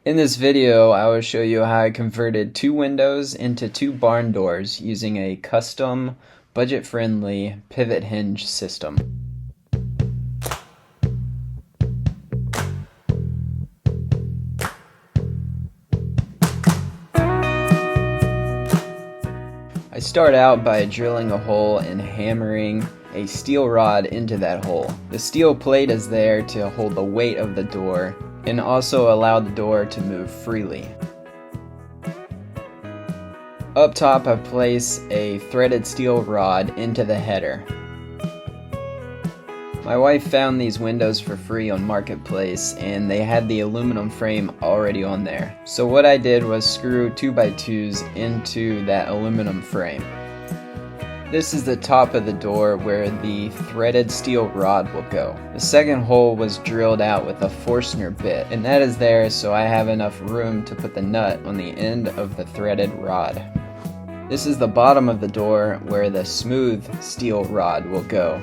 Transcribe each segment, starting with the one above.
In this video, I will show you how I converted 2 windows into 2 barn doors using a custom, budget-friendly pivot hinge system. I start out by drilling a hole and hammering a steel rod into that hole. The steel plate is there to hold the weight of the door and also allow the door to move freely. Up top, I place a threaded steel rod into the header. My wife found these windows for free on Marketplace and they had the aluminum frame already on there. So what I did was screw 2x2s into that aluminum frame. This is the top of the door where the threaded steel rod will go. The second hole was drilled out with a Forstner bit, and that is there so I have enough room to put the nut on the end of the threaded rod. This is the bottom of the door where the smooth steel rod will go.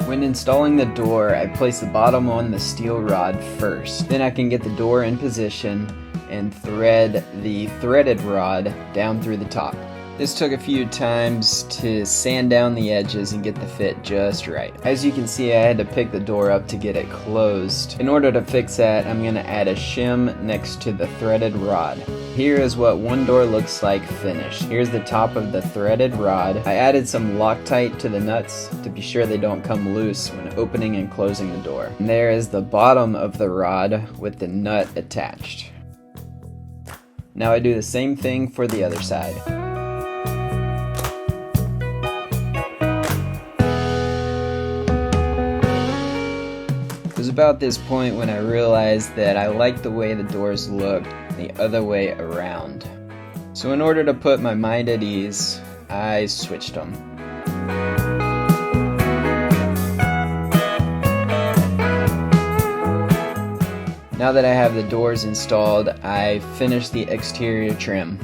When installing the door, I place the bottom on the steel rod first. Then I can get the door in position and thread the threaded rod down through the top. This took a few times to sand down the edges and get the fit just right. As you can see, I had to pick the door up to get it closed. In order to fix that, I'm going to add a shim next to the threaded rod. Here is what one door looks like finished. Here's the top of the threaded rod. I added some Loctite to the nuts to be sure they don't come loose when opening and closing the door. And there is the bottom of the rod with the nut attached. Now I do the same thing for the other side. It was about this point when I realized that I liked the way the doors looked the other way around. So in order to put my mind at ease, I switched them. Now that I have the doors installed, I finished the exterior trim.